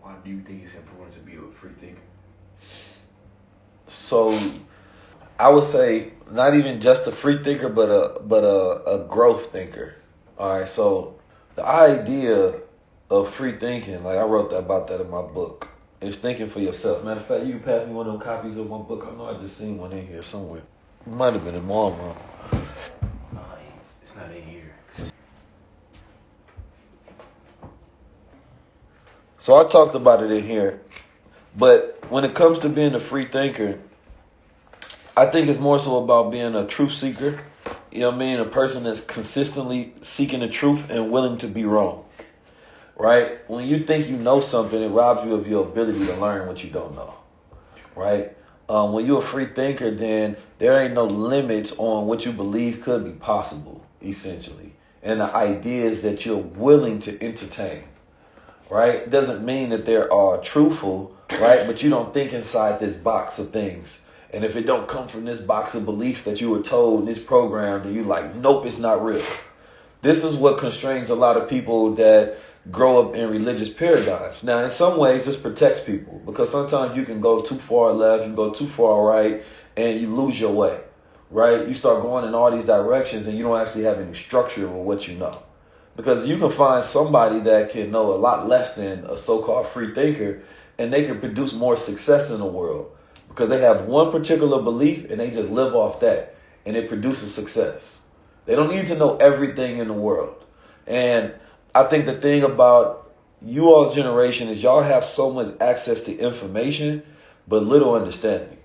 Why do you think it's important to be a free thinker? So I would say not even just a free thinker, but a growth thinker. All right. So the idea of free thinking, like I wrote about that in my book, is thinking for yourself. Matter of fact, you can pass me one of them copies of one book. I know I just seen one in here somewhere. It might have been in Walmart. No, it's not in here. So I talked about it in here, but when it comes to being a free thinker, I think it's more so about being a truth seeker. You know what I mean? A person that's consistently seeking the truth and willing to be wrong. Right? When you think you know something, it robs you of your ability to learn what you don't know. Right? When you're a free thinker, then there ain't no limits on what you believe could be possible, essentially. And the ideas that you're willing to entertain. Right? It doesn't mean that they are truthful, right? But you don't think inside this box of things. And if it don't come from this box of beliefs that you were told in this program, then you like, nope, it's not real. This is what constrains a lot of people that grow up in religious paradigms. Now, in some ways, this protects people because sometimes you can go too far left, you can go too far right, and you lose your way, right? You start going in all these directions and you don't actually have any structure of what you know. Because you can find somebody that can know a lot less than a so-called free thinker, and they can produce more success in the world because they have one particular belief and they just live off that, and it produces success. They don't need to know everything in the world. And I think the thing about you all's generation is y'all have so much access to information, but little understanding.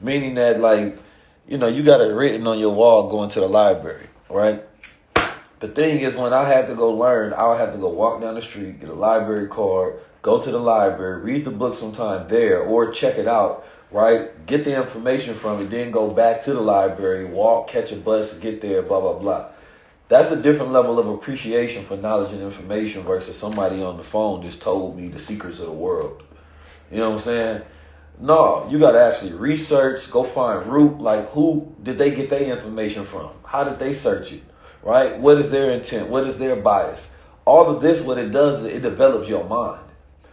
Meaning that, like, you know, you got it written on your wall going to the library, right? The thing is, when I had to go learn, I would have to go walk down the street, get a library card, go to the library, read the book sometime there, or check it out, right? Get the information from it, then go back to the library, walk, catch a bus, get there, blah, blah, blah. That's a different level of appreciation for knowledge and information versus somebody on the phone just told me the secrets of the world. You know what I'm saying? No, you got to actually research, go find root, like who did they get their information from? How did they search it? Right? What is their intent? What is their bias? All of this, what it does is it develops your mind.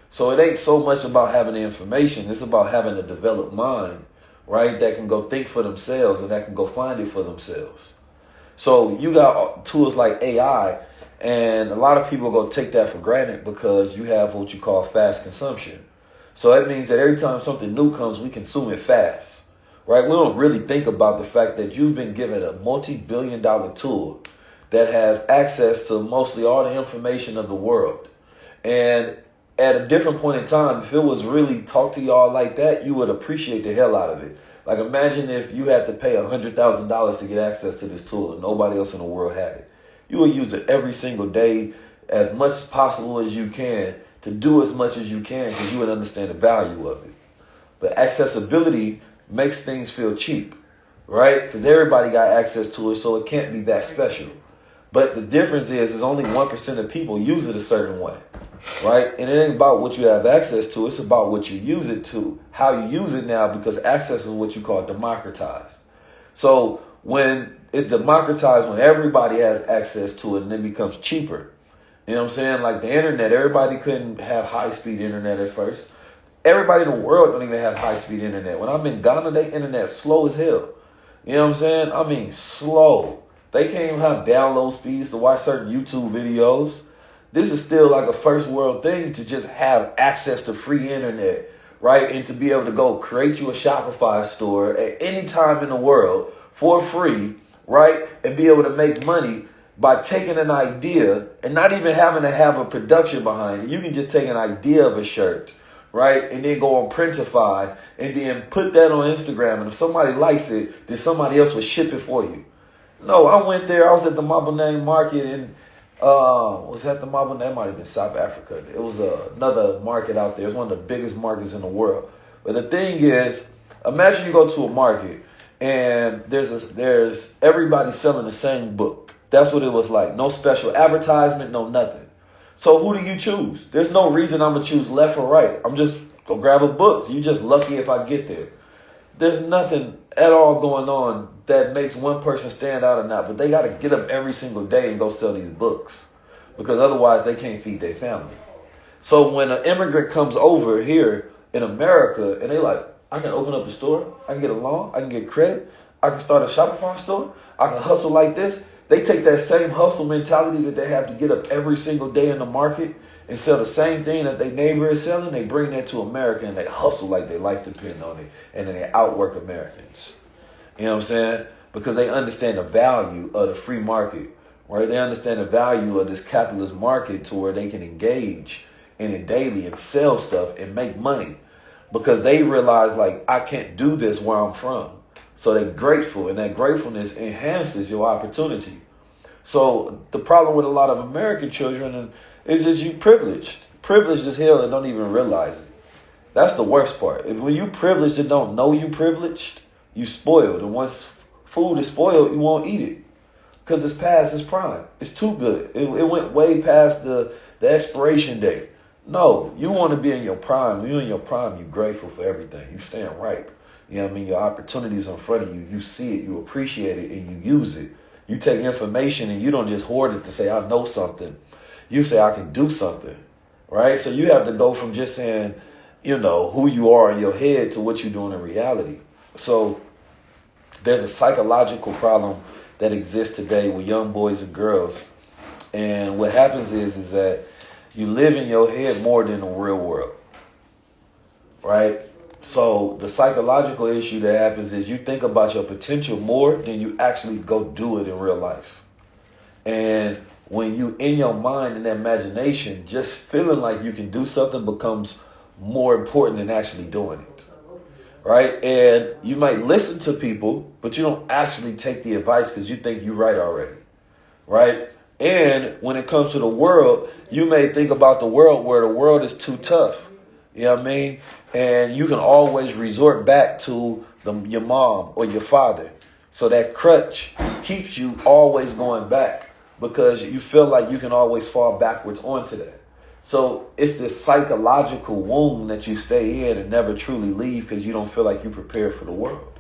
So it ain't so much about having the information. It's about having a developed mind, right? That can go think for themselves and that can go find it for themselves. So you got tools like AI, and a lot of people go take that for granted because you have what you call fast consumption. So that means that every time something new comes, we consume it fast, right? We don't really think about the fact that you've been given a multi-billion-dollar tool that has access to mostly all the information of the world. And at a different point in time, if it was really talk to y'all like that, you would appreciate the hell out of it. Like imagine if you had to pay $100,000 to get access to this tool and nobody else in the world had it. You would use it every single day as much as possible as you can to do as much as you can because you would understand the value of it. But accessibility makes things feel cheap, right? Because everybody got access to it, so it can't be that special. But the difference is only 1% of people use it a certain way, right? And it ain't about what you have access to. It's about what you use it to, how you use it now, because access is what you call democratized. So when it's democratized, when everybody has access to it and it becomes cheaper, you know what I'm saying? Like the internet, everybody couldn't have high-speed internet at first. Everybody in the world don't even have high-speed internet. When I'm in Ghana, their internet slow as hell. You know what I'm saying? I mean, slow. They can't even have download speeds to watch certain YouTube videos. This is still like a first world thing to just have access to free internet, right? And to be able to go create you a Shopify store at any time in the world for free, right? And be able to make money by taking an idea and not even having to have a production behind it. You can just take an idea of a shirt, right? And then go on Printify and then put that on Instagram. And if somebody likes it, then somebody else will ship it for you. No, I went there. I was at the Maboneng market in, was that the Maboneng? That might have been South Africa. It was another market out there. It's one of the biggest markets in the world. But the thing is, imagine you go to a market and there's everybody selling the same book. That's what it was like. No special advertisement, no nothing. So who do you choose? There's no reason I'm going to choose left or right. I'm just going to grab a book. You just lucky if I get there. There's nothing at all going on that makes one person stand out or not. But they got to get up every single day and go sell these books. Because otherwise they can't feed their family. So when an immigrant comes over here in America and they like, I can open up a store, I can get a loan, I can get credit, I can start a Shopify store, I can hustle like this. They take that same hustle mentality that they have to get up every single day in the market and sell the same thing that their neighbor is selling. They bring that to America and they hustle like their life depends on it. And then they outwork Americans. You know what I'm saying? Because they understand the value of the free market, right? They understand the value of this capitalist market to where they can engage in it daily and sell stuff and make money. Because they realize, like, I can't do this where I'm from. So they're grateful, and that gratefulness enhances your opportunity. So the problem with a lot of American children is just you privileged. Privileged as hell and don't even realize it. That's the worst part. When you privileged and don't know you privileged, you spoiled. And once food is spoiled, you won't eat it. Because it's past its prime. It's too good. It went way past the expiration date. No, you want to be in your prime. When you're in your prime, you're grateful for everything. You stand ripe. You know what I mean? Your opportunities in front of you. You see it, you appreciate it, and you use it. You take information and you don't just hoard it to say, I know something. You say, I can do something, right? So you have to go from just saying, you know, who you are in your head to what you're doing in reality. So there's a psychological problem that exists today with young boys and girls. And what happens is that you live in your head more than the real world, right? So the psychological issue that happens is you think about your potential more than you actually go do it in real life. And when you in your mind and imagination, just feeling like you can do something becomes more important than actually doing it, right? And you might listen to people, but you don't actually take the advice because you think you're right already, right? And when it comes to the world, you may think about the world where the world is too tough. You know what I mean? And you can always resort back to your mom or your father. So that crutch keeps you always going back because you feel like you can always fall backwards onto that. So it's this psychological womb that you stay in and never truly leave because you don't feel like you're prepared for the world.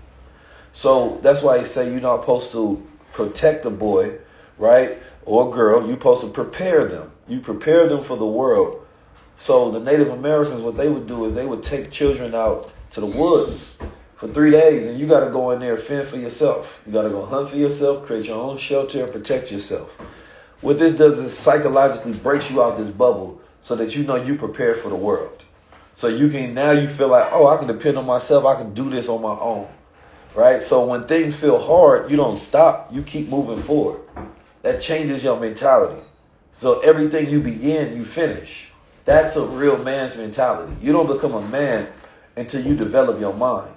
So that's why they say you're not supposed to protect a boy, right? Or a girl. You're supposed to prepare them. You prepare them for the world. So the Native Americans, what they would do is they would take children out to the woods for 3 days, and you got to go in there and fend for yourself. You got to go hunt for yourself, create your own shelter, and protect yourself. What this does is psychologically breaks you out this bubble so that you know you prepared for the world. So you feel like, oh, I can depend on myself. I can do this on my own, right? So when things feel hard, you don't stop. You keep moving forward. That changes your mentality. So everything you begin, you finish. That's a real man's mentality. You don't become a man until you develop your mind.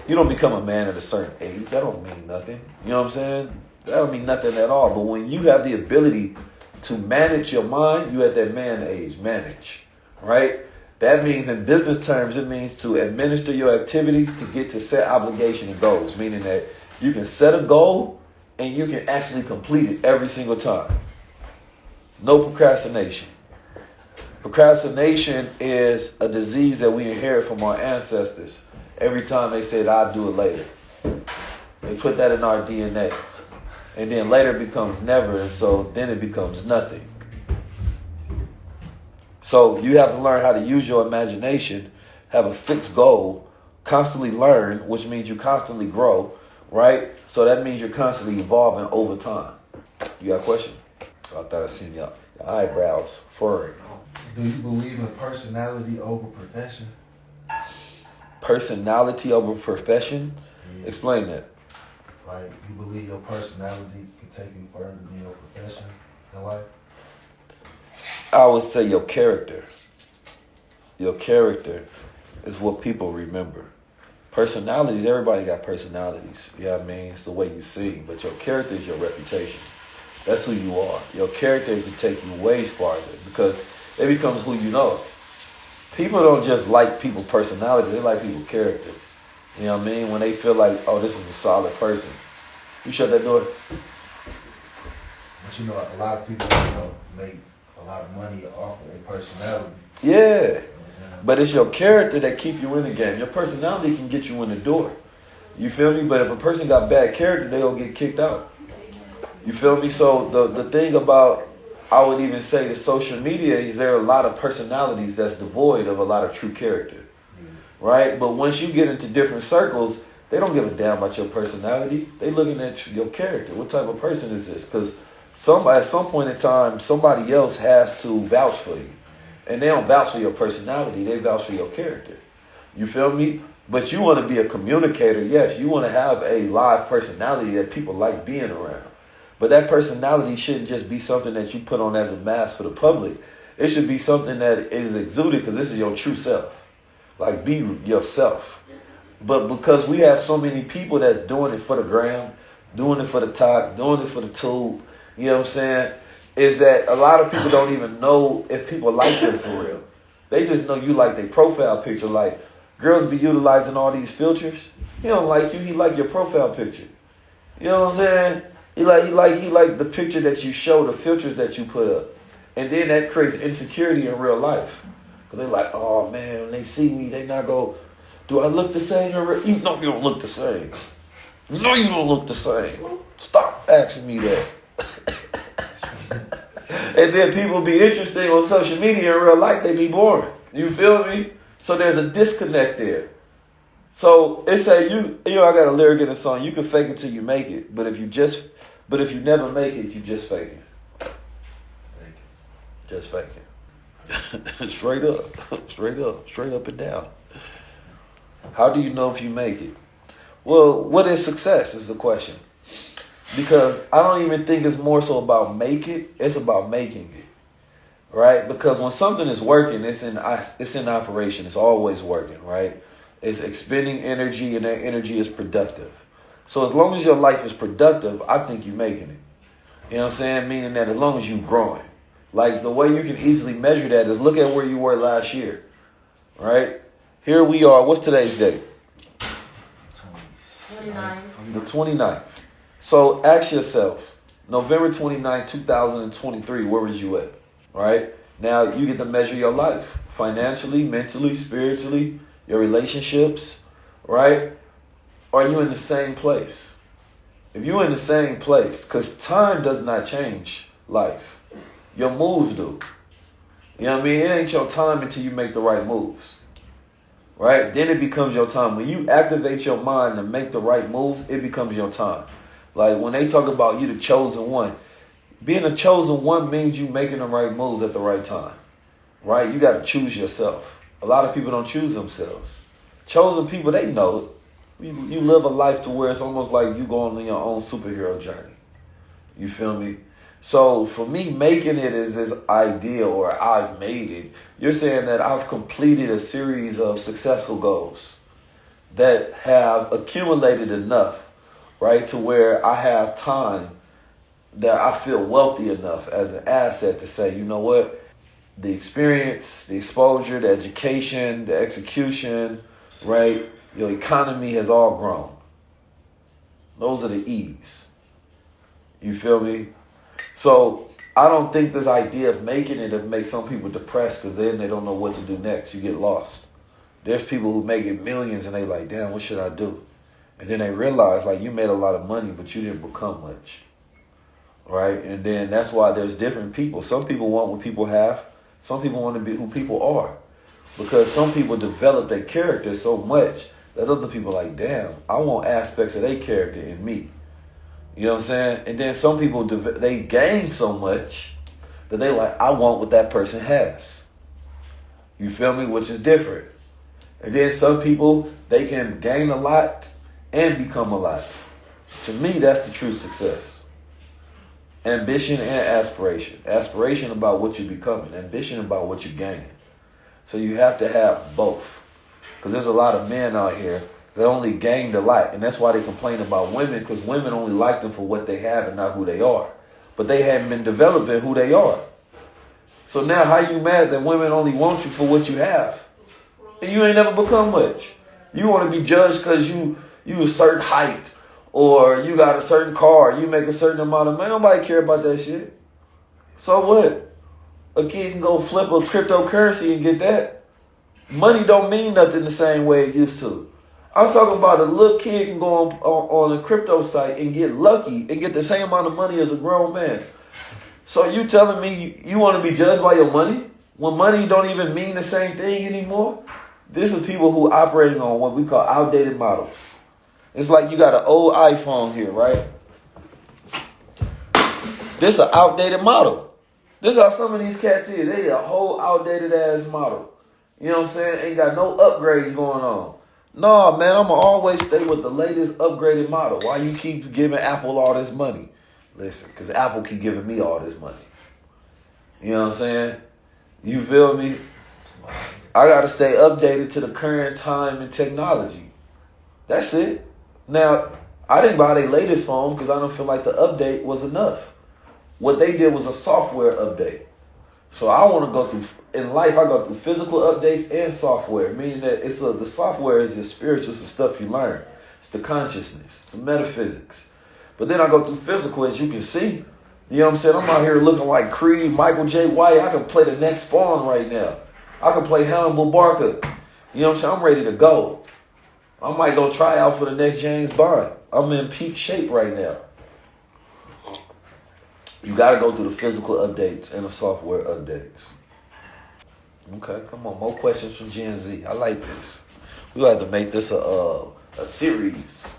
You don't become a man at a certain age. That don't mean nothing. You know what I'm saying? That don't mean nothing at all. But when you have the ability to manage your mind, you at that man age. Manage, right? That means in business terms, it means to administer your activities to get to set obligation and goals. Meaning that you can set a goal and you can actually complete it every single time. No procrastination. Procrastination is a disease that we inherit from our ancestors. Every time they said, I'll do it later. They put that in our DNA. And then later becomes never, and so then it becomes nothing. So you have to learn how to use your imagination, have a fixed goal, constantly learn, which means you constantly grow, right? So that means you're constantly evolving over time. You got a question? So I thought I seen your eyebrows furrowing. Do you believe in personality over profession? Personality over profession? Yeah. Explain that. Like, you believe your personality can take you further than your profession in life? I would say your character. Your character is what people remember. Personalities, everybody got personalities. You know what I mean? It's the way you sing. But your character is your reputation. That's who you are. Your character can take you way farther because it becomes who you know. People don't just like people's personality. They like people's character. You know what I mean? When they feel like, oh, this is a solid person. You shut that door. But you know, a lot of people, make a lot of money off of their personality. Yeah. But it's your character that keep you in the game. Your personality can get you in the door. You feel me? But if a person got bad character, they'll get kicked out. You feel me? So the thing about I would even say that social media is there are a lot of personalities that's devoid of a lot of true character, right? But once you get into different circles, they don't give a damn about your personality. They looking at your character. What type of person is this? Because at some point in time, somebody else has to vouch for you. And they don't vouch for your personality. They vouch for your character. You feel me? But you want to be a communicator. Yes, you want to have a live personality that people like being around. But that personality shouldn't just be something that you put on as a mask for the public. It should be something that is exuded because this is your true self. Like, be yourself. But because we have so many people that's doing it for the gram, doing it for the talk, doing it for the tube, you know what I'm saying, is that a lot of people don't even know if people like them for real. They just know you like their profile picture. Like, girls be utilizing all these filters. He don't like you, he like your profile picture. You know what I'm saying? He like the picture that you show, the filters that you put up. And then that creates insecurity in real life. Because they're like, oh man, when they see me, they not go, do I look the same? You know you don't look the same. You know you don't look the same. Stop asking me that. And then people be interested on social media in real life, they be boring. You feel me? So there's a disconnect there. So it say I got a lyric in the song, you can fake it till you make it, but if you never make it, you just fake it. Just fake it. Straight up and down. How do you know if you make it? Well, what is success is the question. Because I don't even think it's more so about make it, it's about making it. Right? Because when something is working, it's in operation. It's always working, right? It's expending energy, and that energy is productive. So as long as your life is productive, I think you're making it. You know what I'm saying? Meaning that as long as you're growing. Like, the way you can easily measure that is look at where you were last year. Right? Here we are. What's today's date? 29th. The 29th. So ask yourself, November 29th, 2023, where was you at? Right? Now you get to measure your life financially, mentally, spiritually, your relationships, right? Are you in the same place? If you're in the same place, because time does not change life. Your moves do. You know what I mean? It ain't your time until you make the right moves. Right? Then it becomes your time. When you activate your mind to make the right moves, it becomes your time. Like when they talk about you the chosen one, being a chosen one means you making the right moves at the right time. Right? You got to choose yourself. A lot of people don't choose themselves. Chosen people, they know it. You live a life to where it's almost like you going on your own superhero journey. You feel me? So for me, making it is this idea, or I've made it. You're saying that I've completed a series of successful goals that have accumulated enough, right, to where I have time that I feel wealthy enough as an asset to say, you know what? The experience, the exposure, the education, the execution, right? Your economy has all grown. Those are the E's. You feel me? So I don't think this idea of making it makes some people depressed because then they don't know what to do next. You get lost. There's people who make it millions and they like, damn, what should I do? And then they realize like you made a lot of money, but you didn't become much. Right? And then that's why there's different people. Some people want what people have. Some people want to be who people are. Because some people develop their character so much that other people are like, damn, I want aspects of their character in me. You know what I'm saying? And then some people, they gain so much that they like, I want what that person has. You feel me? Which is different. And then some people, they can gain a lot and become a lot. To me, that's the true success. Ambition and aspiration. Aspiration about what you're becoming. Ambition about what you're gaining. So you have to have both. Because there's a lot of men out here that only gained a lot. And that's why they complain about women, because women only like them for what they have and not who they are. But they haven't been developing who they are. So now how you mad that women only want you for what you have? And you ain't never become much. You want to be judged because you a certain height, or you got a certain car, you make a certain amount of money. Nobody care about that shit. So what? A kid can go flip a cryptocurrency and get that. Money don't mean nothing the same way it used to. I'm talking about a little kid can go on a crypto site and get lucky and get the same amount of money as a grown man. So you telling me you want to be judged by your money? When money don't even mean the same thing anymore? This is people who operating on what we call outdated models. It's like you got an old iPhone here, right? This is an outdated model. This is how some of these cats is. They a whole outdated ass model. You know what I'm saying? Ain't got no upgrades going on. No, man, I'm going to always stay with the latest upgraded model. Why you keep giving Apple all this money? Listen, because Apple keep giving me all this money. You know what I'm saying? You feel me? I got to stay updated to the current time and technology. That's it. Now, I didn't buy their latest phone because I don't feel like the update was enough. What they did was a software update. So I want to go through, in life, I go through physical updates and software, meaning that the software is just spiritual, it's the stuff you learn. It's the consciousness, it's the metaphysics. But then I go through physical, as you can see. You know what I'm saying? I'm out here looking like Creed, Michael J. White. I can play the next Spawn right now. I can play Hannibal Barker. You know what I'm saying? I'm ready to go. I might go try out for the next James Bond. I'm in peak shape right now. You got to go through the physical updates and the software updates. Okay, come on. More questions from Gen Z. I like this. We have to make this a series.